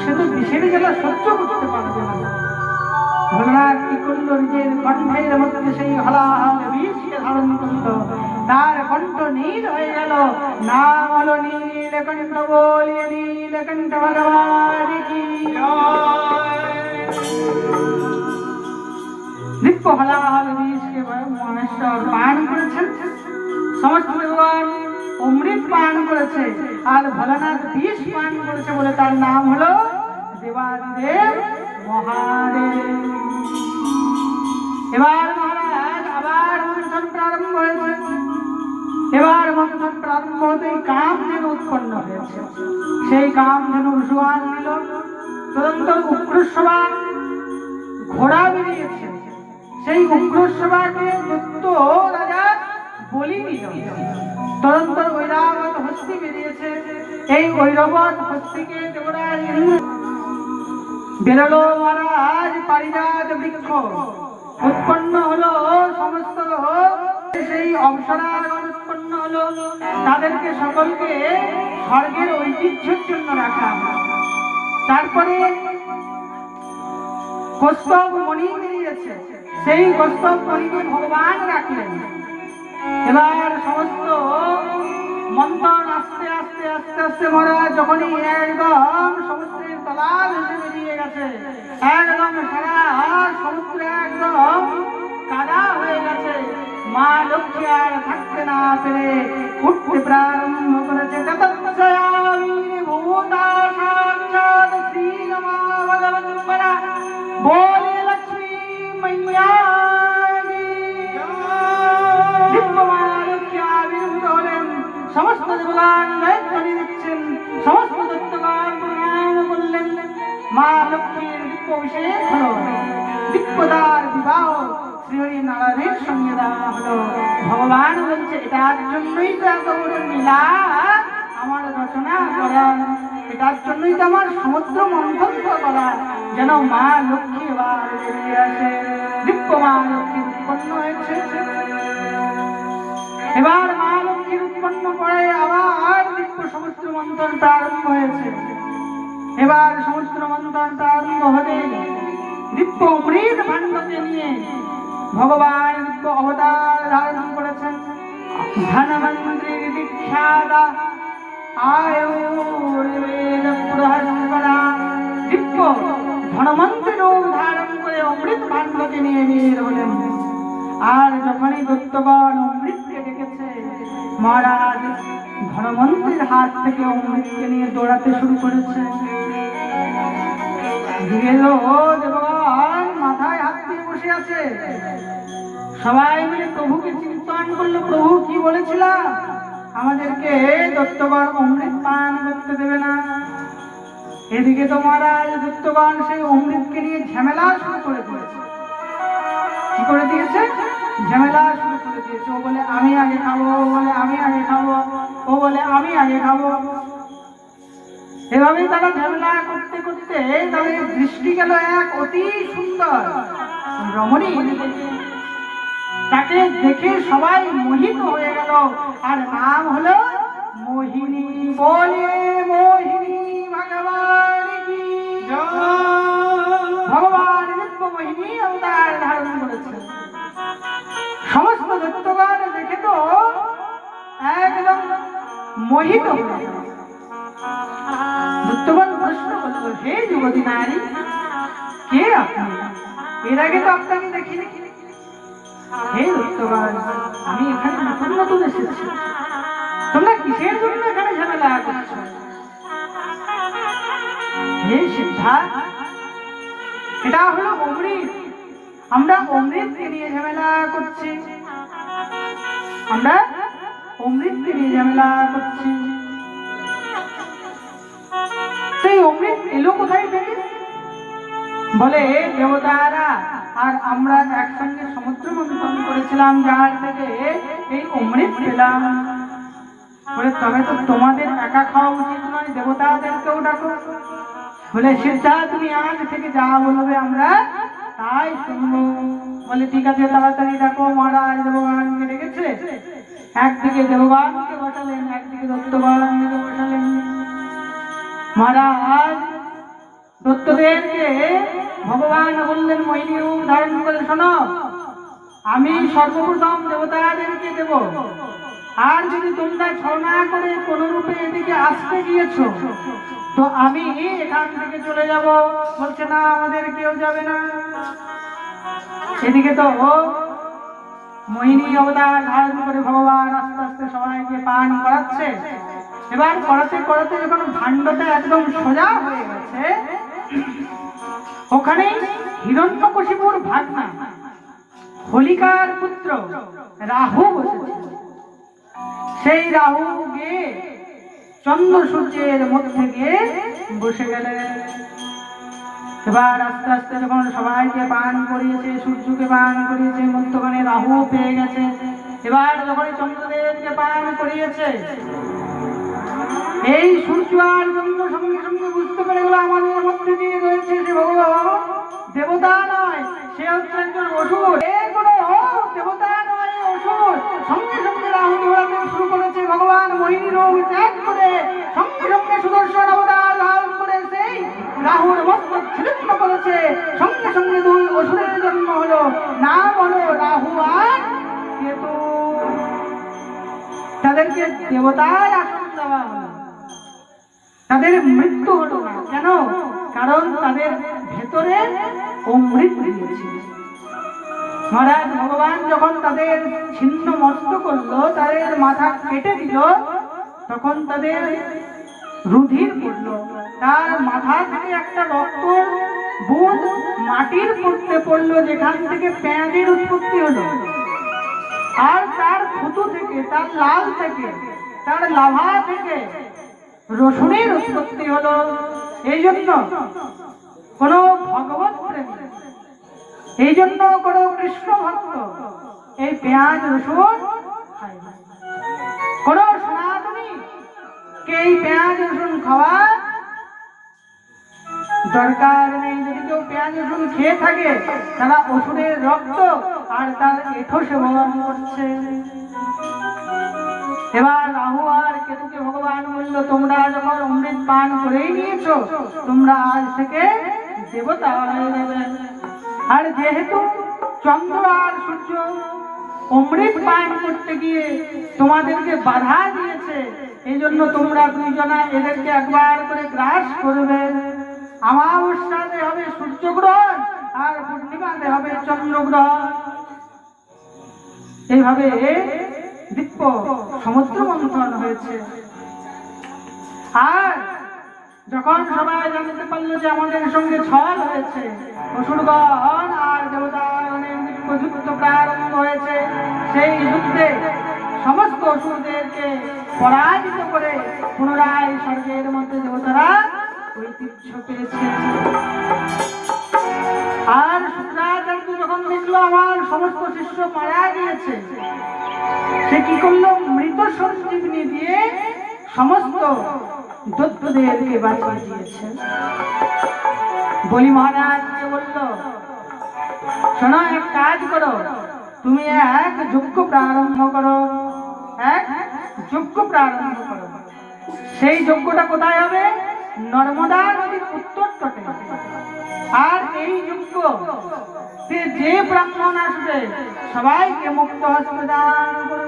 সে তো বিষের জ্বালা সহ্য করতে পারবে না। ভোলানাথ কি করলো, নিজের কণ্ঠের মধ্যে সেই হলাহল বিষকে ধারণ করলো। তার কণ্ঠ নীল হয়ে গেল। নাম হলো নীলকণ্ঠ, বলিয়ে নীলকণ্ঠ ভগবান কি দিব্য হলাহল বিষকে মহেশ্বর পান করেছেন। সমস্ত ভগবান অমৃত পান করেছে, আর ভোলানাথ বিষ পান করেছে বলে তার নাম হলো দেবাদিদেব মহাদেব। এবার মহারাজ আবার মন্থন প্রারম্ভ হয়েছে। এবার মন্থন প্রারম্ভ হতেই কামধেনু উৎপন্ন হয়েছে। সেই কামধেনু জোয়ান দিল। তদন্ত উগ্রশ্রবা ঘোড়া বেরিয়েছে। সেই উগ্রশ্রবাকে দত্ত রাজা বলি দিল। তদন্ত ঐরাবত হস্তি বেরিয়েছে। এই ঐরাবত হস্তিকে দেবরাজ বেরোলো মহারাজ পারিজাত বৃক্ষ। উৎপন্ন হলো সমস্ত সেই অপ্সরাগণ উৎপন্ন হলো। তাদেরকে সকলকে স্বর্গের ঐতিহ্যের জন্য রাখা। তারপরে কৌস্তব মণি বেরিয়েছে। সেই কৌস্তব মণিকে ভগবান রাখলেন। এবার সমস্ত মন্থন আস্তে আস্তে আস্তে আস্তে মহারাজ যখনই একদম সমুদ্রের তলাল এসে বেরিয়ে গেছে, একদম সারা সমুদ্র একদম কাদা হয়ে গেছে, মা লক্ষ্মী আর থাকতে না পেরে উঠতে প্রারম্ভ করেছে। বলে লক্ষ্মী মাইয়া সমস্ত দেবগণ ধ্বনি দিচ্ছেন, সমস্ত দত্তগণ প্রণাম করলেন। মা লক্ষ্মীর দিব্য অভিষেক হলো, দিব্যদার বিবাহ শ্রীহরি নারায়ণের সঙ্গে দেওয়া হলো। ভগবান বলছে এটার জন্যই তো এত বড় লীলা আমার রচনা করা, এটার জন্যই তো আমার সমুদ্র মন্থন করা, যেন মা লক্ষ্মী এবার বেরিয়ে আসে। দিব্য মা লক্ষ্মী উৎপন্ন হয়েছে। এবার মা লক্ষ্মীর উৎপন্ন করে আবার দিব্য সমুদ্র মন্থন প্রারম্ভ হয়েছে। এবার সমুদ্র মন্থন প্রারম্ভ হলে দিব্য অমৃত ভাণ্ডকে নিয়ে ভগবান দিব্য অবতার ধারণ করেছেন। ধনমন্ত্রীর দীক্ষাদা আয়ুর্বেদ প্রহস্পরা দিব্য ধনমন্ত্রীর রূপ ধারণ করে অমৃত ভাণ্ডকে নিয়ে বের হলেন। আর যখনই দত্তগণ অমৃতকে দেখেছে, মহারাজ ধনমন্ত্রীর হাত থেকে অমৃতকে নিয়ে দৌড়াতে শুরু করেছে। দেবগণ মাথায় হাত দিয়ে বসে আছে। সবাই মিলে প্রভুকে চিন্তন করলো, প্রভু কি বলেছিলাম আমাদেরকে দত্তগণ অমৃত পান করতে দেবে না। এদিকে তো মহারাজ দত্তগণ সেই অমৃতকে নিয়ে ঝামেলা শুরু করে দিয়েছে। কি করে দিয়েছে? ঝামেলা শুরু করে দিয়েছে। ও বলে আমি আগে খাবো, ও বলে আমি আগে খাবো, ও বলে আমি আগে খাবো। এভাবেই তারা ঝামেলা করতে করতে তাদের দৃষ্টি গেল এক অতি সুন্দর রমণী। তাকে দেখে সবাই মোহিত হয়ে গেল। আর নাম হলো মোহিনী। বলে মোহিনী ভগবান কি ভগবান দিব্য মোহিনী অবতার ধারণ করেছে। সমস্ত দত্তগণ দেখে তো একদম মোহিত হয়ে গেল। দত্তগণ প্রশ্ন করল, হে যুবতী নারী, কে আপনি? এর আগে তো আপনাকে দেখিনি। হে দত্তগণ, আমি এখানে নতুন নতুন এসেছি। তোমরা কিসের জন্য এখানে ঝামেলা করছো? হে সিদ্ধা, এটা হলো অমৃত। আমরা অমৃতকে নিয়ে ঝামেলা করছি। আমরা অমৃতকে নিয়ে ঝামেলা করছি। সেই অমৃত এলো কোথায় থেকে? বলে দেবতারা আর আমরা একসঙ্গে সমুদ্র মন্থন করেছিলাম, যার থেকে এই অমৃত পেলাম। বলে তবে তো তোমাদের একা খাওয়া উচিত নয়, দেবতাদেরকেও ডাকো। বলে সিদ্ধা, তুমি আজ থেকে যা বলবে আমরা তাই শুনবো। বলে ঠিক আছে, তাড়াতাড়ি ডাকো। মহারাজ দেবগণকে ডেকেছে। একদিকে দেবগণকে বসালেন, একদিকে দত্তগণকে বসালেন। মহারাজ দত্তদেরকে ভগবান বললেন মোহিনী রূপ ধারণ করে, শোনো, আমি সর্বপ্রথম দেবতাদেরকে দেব, আর যদি তোমরা ছলনা করে কোন রূপে এদিকে আসতে গিয়েছো তো আমি এখান থেকে চলে যাব। বলছে না, আমাদের কেউ যাবে না। এদিকে তো মোহিনী অবতার ধারণ করে ভগবান আস্তে আস্তে সবাইকে পান করাচ্ছে। এবার করাতে করাতে যখন ভাণ্ডটা একদম সোজা হয়ে গেছে, ওখানে হিরণ্যকশিপুর ভাগনা হোলিকার পুত্র রাহু বসেছে। সেই রাহু গিয়ে চন্দ্র সূর্যের মধ্যে গিয়ে বসে গেলেন। এবার আস্তে আস্তে যখন সবাইকে পান করিয়েছে, সূর্যকে পান করিয়েছে, মধ্যখানে রাহু পেয়ে গেছে। এবার যখন চন্দ্রদেবকে পান করিয়েছে, এই সূর্য আর চন্দ্র সঙ্গে সঙ্গে বুঝতে পেরে গেল আমাদের মধ্যে দিয়ে রয়েছে সে ভগবান দেবতা নয়, সে হচ্ছে একজন অসুর। কোনো দেবতা নয়, অসুর। সঙ্গে সঙ্গে রাহু দৌড়াতে শুরু করেছে। ভগবান মোহিনী রূপ ত্যাগ করে সঙ্গে সঙ্গে সুদর্শন অবতার ধারণ করে সেই রাহুর মস্তক ছিন্ন করেছে। সঙ্গে সঙ্গে দুই অসুরের জন্ম হলো, নাম হলো রাহু আর কেতু। তাদেরকে দেবতার আসন দেওয়া হলো, তাদের মৃত্যু হলো না। কেন? কারণ তাদের ভেতরে অমৃত দিয়েছিল। মহারাজ ভগবান যখন তাদের ছিন্ন মস্ত করলো, তাদের মাথা কেটে দিল, তখন তাদের রুধির পড়লো। তার মাথা থেকে একটা রক্ত বুঁদ মাটির পড়তে পড়লো, যেখান থেকে পেঁয়াজের উৎপত্তি হলো। আর তার থুতু থেকে, তার লাল থেকে, তার লাভা থেকে রসুনের উৎপত্তি হলো। এই জন্য কোন ভগবত প্রেম, এই জন্য কোন কৃষ্ণ ভক্ত এই পেঁয়াজ রসুন খায় না। কোন সনাতনী কে এই পেঁয়াজ রসুন খাওয়া দরকার নেই। যদি কেউ পেঁয়াজ রসুন খেয়ে থাকে, তারা অসুরের রক্ত আর তার এঠো সেবন করছে। এবার রাহু আর কেতুকে ভগবান বলল, তোমরা যখন অমৃত পান করেই নিয়েছো, তোমরা আজ থেকে দেবতা হয়ে যাবে। আর যেহেতু চন্দ্র আর সূর্য অমৃত পান করতে গিয়ে তোমাদেরকে বাধা দিয়েছে, এই জন্য তোমরা দুইজনা এদেরকে একবার করে গ্রাস করবে। অমাবস্যাতে হবে সূর্যগ্রহণ, আর পূর্ণিমাতে হবে চন্দ্রগ্রহণ। এইভাবে দিব্য সমুদ্র মন্থন হয়েছে। আর যখন সবাই জানতে পারলো যে আমাদের সঙ্গে ছল হয়েছে, অসুরগণ আর দেবতাগণের যুদ্ধ প্রারম্ভ হয়েছে, সেই যুদ্ধে সমস্ত অসুরদেরকে পরাজিত করে পুনরায় স্বর্গের মধ্যে দেবতারা ঐতিহ্য পেয়েছে। আর শুক্রাচার্য যখন দেখলো আমার সমস্ত শিষ্য মারা গিয়েছে, সে কি করলো? মৃত সঞ্জীবনী দিয়ে সমস্ত দত্তদেরকে বাঁচিয়ে দিয়েছে। বলি মহারাজকে বলল, শোনো, এক কাজ করো, তুমি এক যজ্ঞ প্রারম্ভ করো, এক যজ্ঞ প্রারম্ভ করো। সেই যজ্ঞটা কোথায় হবে? নর্মদা নদীর উত্তর তটে। আর এই যজ্ঞ যে ব্রাহ্মণ আসবে সবাইকে মুক্ত হস্তে দান করবে।